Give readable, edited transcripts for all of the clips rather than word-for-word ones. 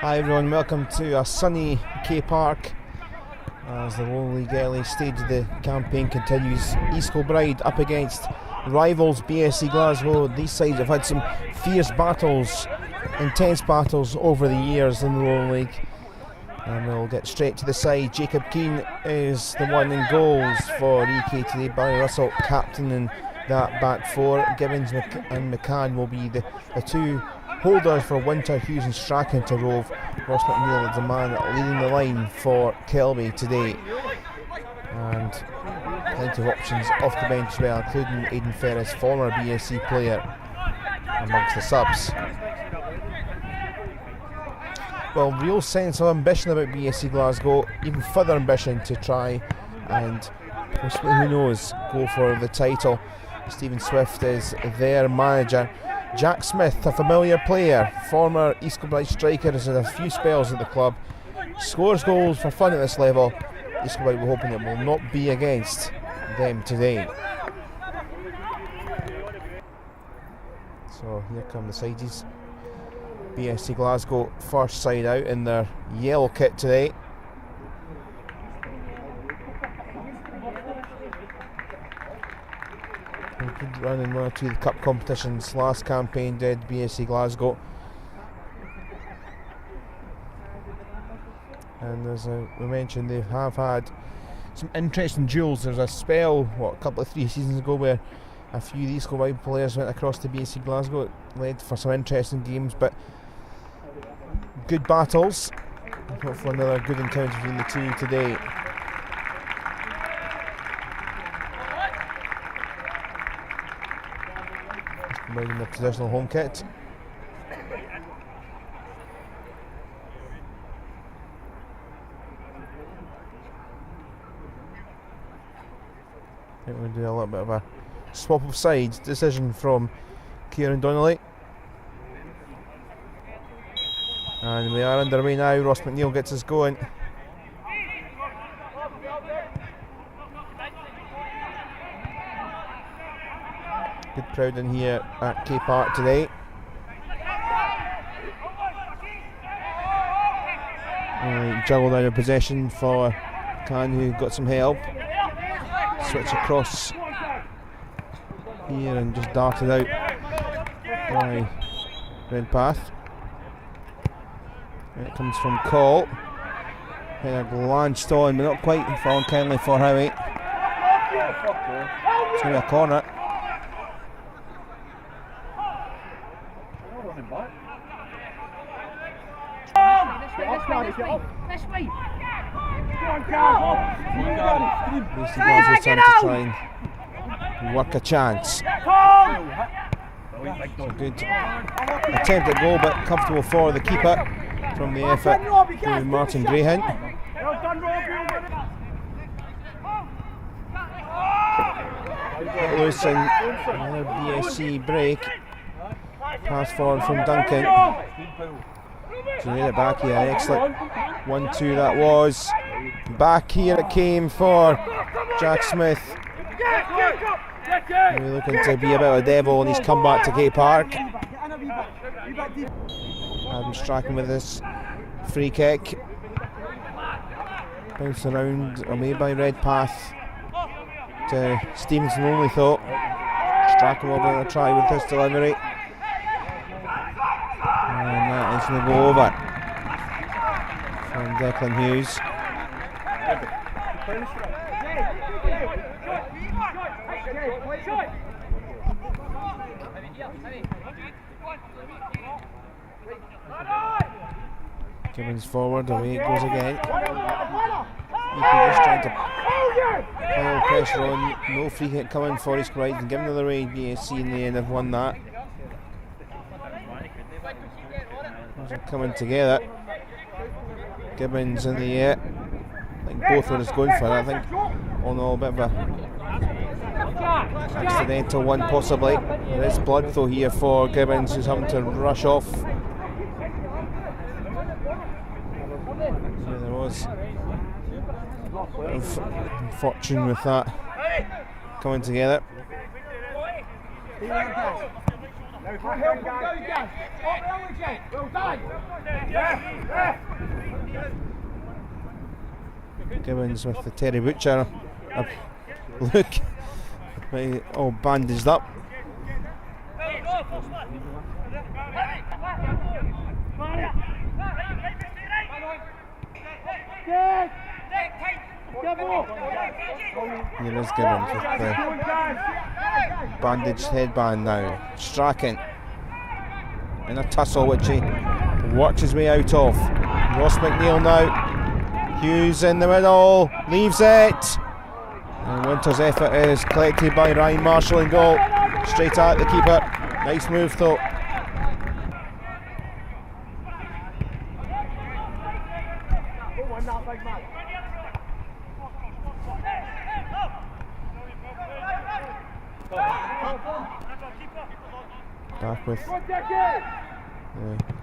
Hi everyone, welcome to a sunny K Park as the Lowland early stage of the campaign continues. East Kilbride up against rivals BSC Glasgow. These sides have had some fierce battles, intense battles over the years in the Lowland League. And we'll get straight to the side. Jacob Keane is the one in goals for EK today. Barry Russell captaining that back four. Gibbons and McCann will be the two holders for Winter, Hughes and Strachan to rove. Ross McNeil is the man leading the line for Kilby today. And plenty of options off the bench as well, including Aidan Ferris, former BSC player, amongst the subs. Well, real sense of ambition about BSC Glasgow, even further ambition to try and, who knows, go for the title. Stephen Swift is their manager. Jack Smith, a familiar player, former East Kilbride striker, has had a few spells at the club, scores goals for fun at this level. East Kilbride were hoping it will not be against them today. So here come the sides. BSC Glasgow first side out in their yellow kit today. A good run in one or two of the cup competitions last campaign did BSC Glasgow. And as we mentioned, they have had some interesting duels. There's a spell, a couple of 3 seasons ago, where a few of these Kilbride players went across to BSC Glasgow. It led for some interesting games, but good battles. Hopefully another good encounter between the two today. In the traditional home kit. I think we're going to do a little bit of a swap of sides decision from Kieran Donnelly. And we are underway now. Ross McNeil gets us going. Good crowd in here at K Park today. Juggled out of possession for Khan, who got some help. Switch across here and just darted out by Redpath. It comes from Cole. Header glanced on, but not quite fallen kindly for Howie. It's going to be a corner. BSC Glasgow's trying to try and work a chance. A good attempt at goal, but comfortable for the keeper from the effort to Martin Greyhound. Loose and another BSC break. Pass forward from Duncan. To get it back here, excellent 1-2 that was. Back here it came for Jack Smith. He's looking to be a bit of a devil, and he's come back to K Park. Adam Strachan with this free kick. Bounced around, away by Redpath to Stevenson only thought. Strachan will going to try with this delivery. And that is going to go over from Declan Hughes. Gibbons forward, away it goes again. Just trying to pile pressure on. No free kick coming for East Kilbride, and given the way BSC in the end have won that. They're coming together. Gibbons in the air. I think both were just going for it. I think all in all a bit of a accidental one possibly. There is blood though here for Gibbons, who's having to rush off. Yeah, there was fortune with that coming together. Gibbons with the Terry Butcher. Look, all bandaged up. Here is Gibbons with the bandaged headband now. Strachan in a tussle which he works his way out of. Ross McNeil now. Hughes in the middle, leaves it. And Winter's effort is collected by Ryan Marshall in goal. Straight at the keeper. Nice move though. Back with the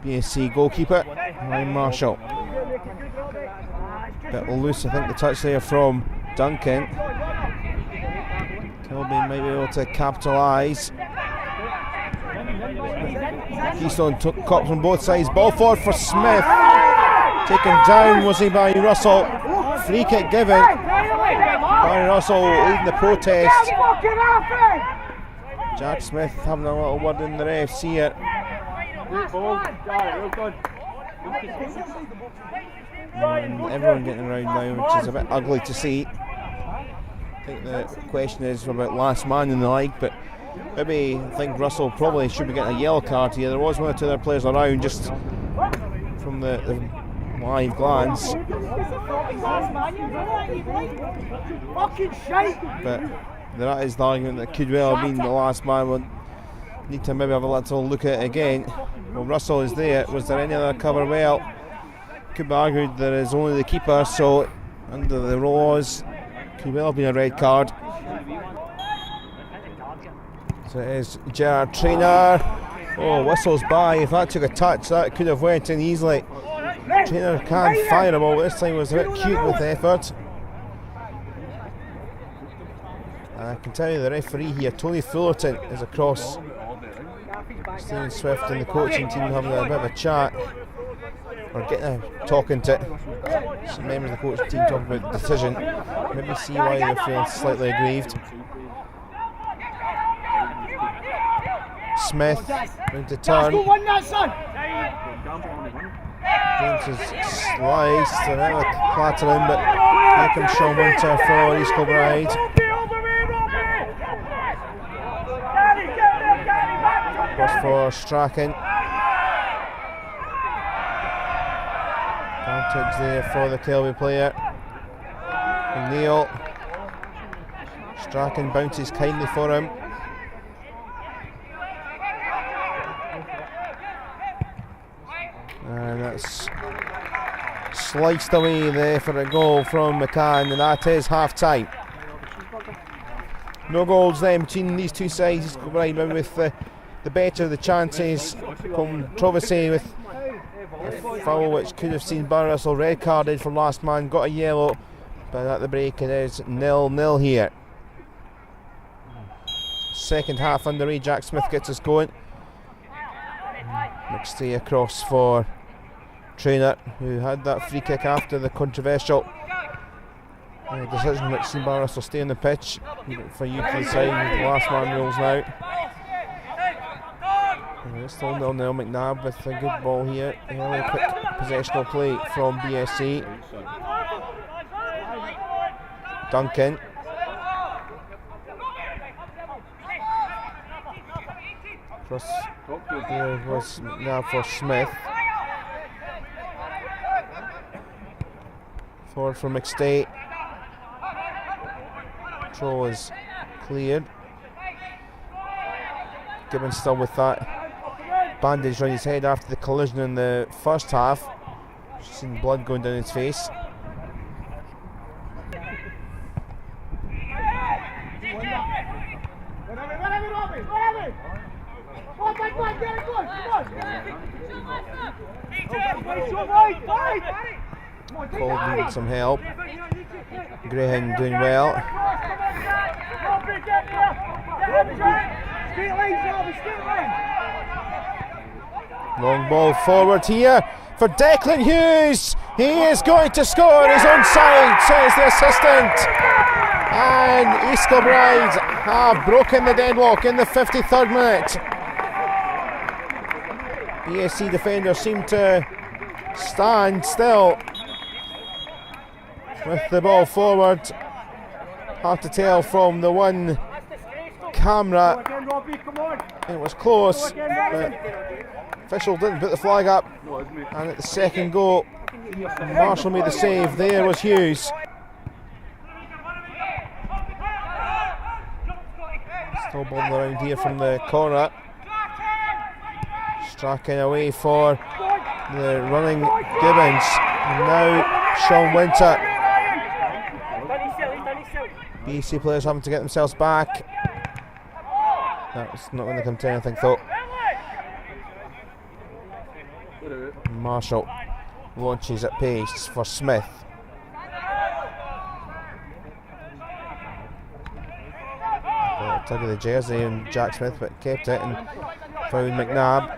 BSC goalkeeper, Ryan Marshall. Bit loose, I think, the touch there from Duncan. Kilbride might be able to capitalise. Keystone took cops on both sides. Ball forward for Smith. Taken down, was he, by Russell? Free kick given by Russell, leading the protest. Jack Smith having a little word in the ref. See it. Everyone getting around now, which is a bit ugly to see. I think the question is about last man in the league, but maybe I think Russell probably should be getting a yellow card here. There was one or two other players around just from the live glance. But there is the argument that could well have been the last man. We'll need to maybe have a little look at it again. Well, Russell is there. Was there any other cover? Well, could be argued there is only the keeper, so under the laws could well have been a red card. So it is Gerard Traynor. Oh, whistles by. If that took a touch, that could have went in easily. Traynor can't fire a ball. This time was a bit cute with effort. And I can tell you the referee here, Tony Fullerton, is across. Stephen Swift and the coaching team having a bit of a chat, or talking to some members of the coaching team talking about the decision. Maybe see why they're feeling slightly aggrieved. Smith going to turn. James is sliced, a bit of a clattering, but here comes Sean Winter for East Kilbride. Cross for Strachan. Advantage there for the Kilby player. Neil. Strachan bounces kindly for him. And that's sliced away there for a goal from McCann, and that is half time. No goals then between these two sides. Right, with the better the chances. Controversy with a foul which could have seen Barry Russell red carded from last man, got a yellow, but at the break it is 0-0 here. Second half underway. Jack Smith gets us going. McStay across for Traynor, who had that free kick after the controversial decision which seen Barry Russell stay on the pitch. For you to decide with the last man rules now. It's still 0-0. McNabb with a good ball here. Early quick possessional play from BSC. Duncan. Cross there was now for Smith. Forward for McStay. Throw is cleared. Gibbons still with that bandage around his head after the collision in the first half. Seen blood going down his face. Cole needed some help. Graham doing well. Long ball forward here for Declan Hughes. He is going to score. He's onside, says the assistant. And East Kilbride have broken the deadlock in the 53rd minute. BSC defenders seem to stand still with the ball forward. Hard to tell from the one camera. It was close, but official didn't put the flag up. And at the second goal, Marshall made the save. There was Hughes. Still bowling around here from the corner. Strachan away for the running Gibbons. And now Sean Winter. BSC players having to get themselves back. That's not going to come to anything though. Marshall launches at pace for Smith. Tug of the jersey and Jack Smith, but kept it and found McNabb.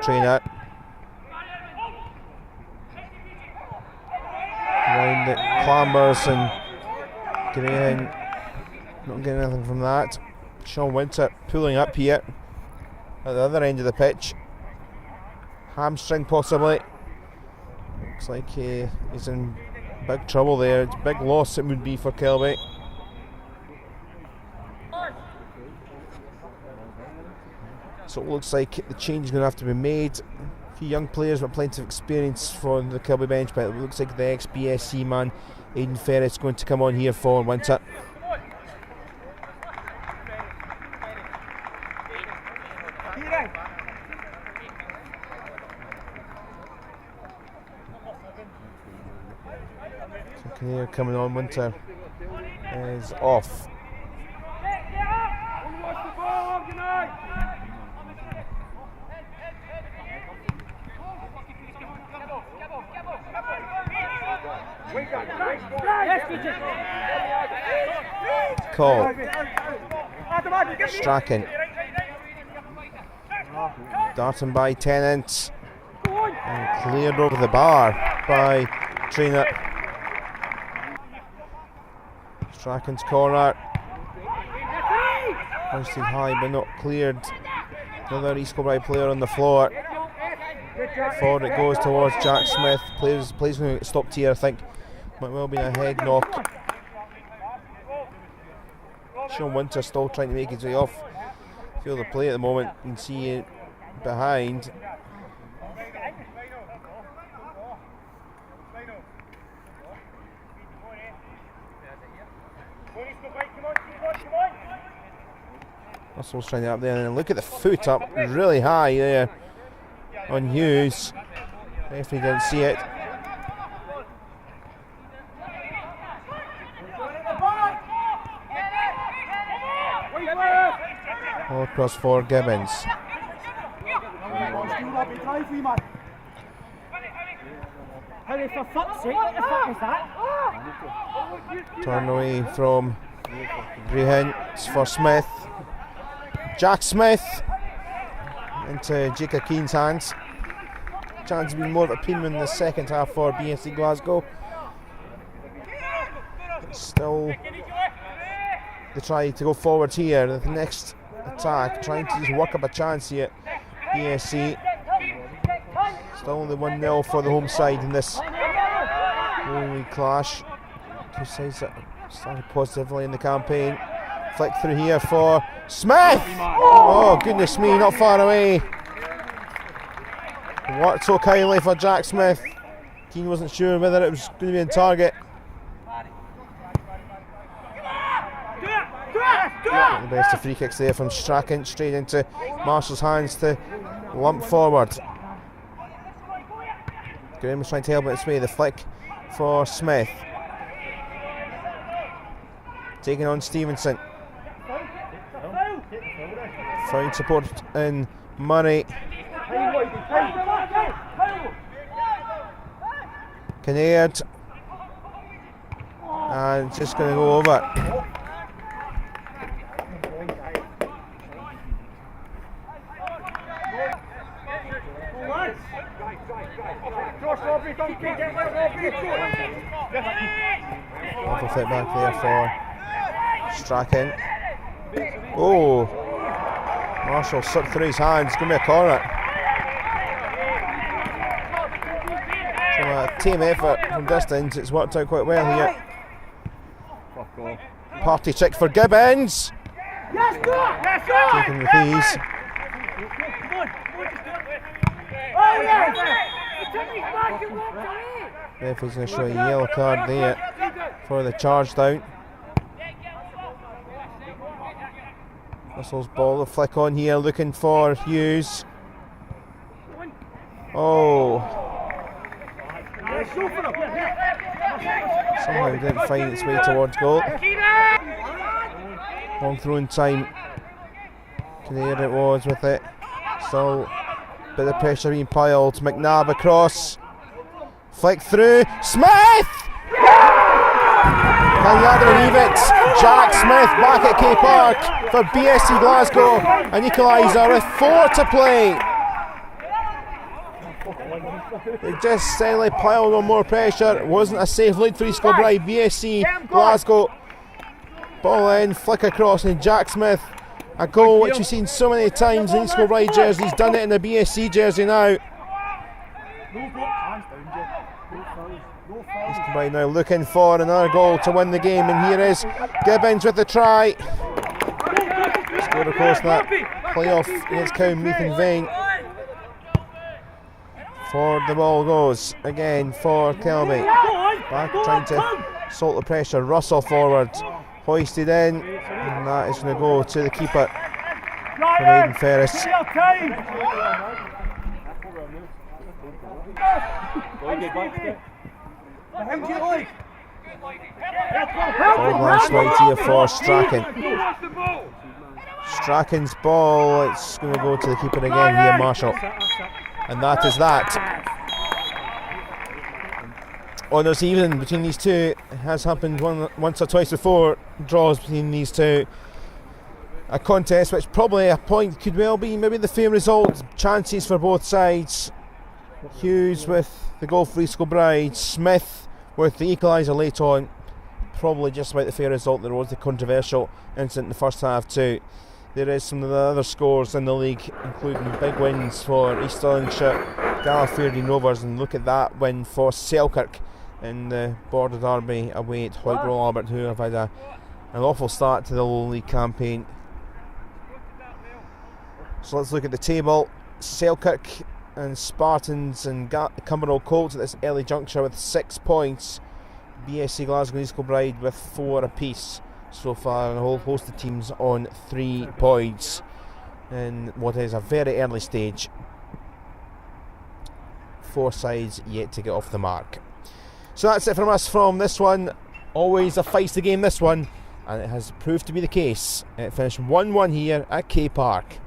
Trainer round it clambers and Graham not getting anything from that. Sean Winter pulling up here at the other end of the pitch. Hamstring possibly. Looks like he's in big trouble there. It's a big loss it would be for Kilby. So it looks like the change is going to have to be made. A few young players with plenty of experience from the Kilby bench, but it looks like the ex-BSC man Aidan Ferris is going to come on here for Winter. Kinnear coming on. Winter is off. Call. Strachan. Darting by Tennant. And cleared over the bar by Trainer. Strachan's corner. Hoisted high but not cleared. Another East Kilbride player on the floor. Forward it goes towards Jack Smith. Plays going to get stopped here, I think. Might well be a head knock. Sean Winter still trying to make his way off. Feel the play at the moment. You can see it behind. Russell's trying to up there, and look at the foot up really high there on Hughes. Referee didn't see it. All across for Gibbons. Turn away from Graham for Smith. Jack Smith into Jacob Keane's hands. Chance to be more of a premium in the second half for BSC Glasgow. Still, they try to go forward here. The next attack, trying to just work up a chance here. BSC still only 1-0 for the home side in this holy clash. Two sides that started positively in the campaign. Flick through here for Smith. Oh goodness me, not far away. Worked so kindly for Jack Smith. Keane wasn't sure whether it was going to be on target. The best of free kicks there from Strachan, straight into Marshall's hands to lump forward. Graham was trying to help it its way. The flick for Smith. Taking on Stevenson. Found support in Murray. Kinnear. And just going to go over. Awful fit back there for Strachan. Oh, Marshall slipped through his hands. It's going to be a corner. From a team effort from distance, it's worked out quite well here. Party check for Gibbons. Taking with ease. Referee's going to show a yellow card there for the charge down. Russell's ball, the flick on here, looking for Hughes. Oh. Somehow it didn't find its way towards goal. Long throwing time. There it was with it. Still a bit of pressure being piled. McNabb across. Flick through. Smith! Can you believe it? Jack Smith back at K Park for BSC Glasgow. An equaliser with 4 to play. They just suddenly piled on more pressure. It wasn't a safe lead for East Kilbride. BSC Glasgow. Ball in, flick across, and Jack Smith. A goal which we've seen so many times in East Kilbride jersey. He's done it in the BSC jersey now. East Kilbride now looking for another goal to win the game, and here is Gibbons with the try. Scored, of course, that playoff against Cowmeath in vain. Forward the ball goes again for Kelby. Back trying to salt the pressure. Russell forward, hoisted in, and that is going to go to the keeper from Aidan Ferris. Ball last right here for Strachan. Strachan's ball, it's going to go to the keeper again here, Marshall. And that is that. Honours even between these two. It has happened once or twice before. Draws between these two. A contest which probably a point could well be maybe the fair result. Chances for both sides. Hughes with the goal for East Kilbride. Smith with the equaliser late on. Probably just about the fair result. There was the controversial incident in the first half too. There is some of the other scores in the league, including big wins for East Stirlingshire, Gallifieldine Rovers, and look at that win for Selkirk in the Border Derby away at Hoyt Royal Albert, who have had an awful start to the Lowland League campaign. So let's look at the table. Selkirk and Spartans and Cumbernauld Colts at this early juncture with 6 points. BSC Glasgow and East Kilbride with 4 apiece so far, and a whole host of teams on 3 points in what is a very early stage. 4 sides yet to get off the mark. So that's it from us from this one. Always a feisty game, this one, and it has proved to be the case. It finished 1-1 here at K Park.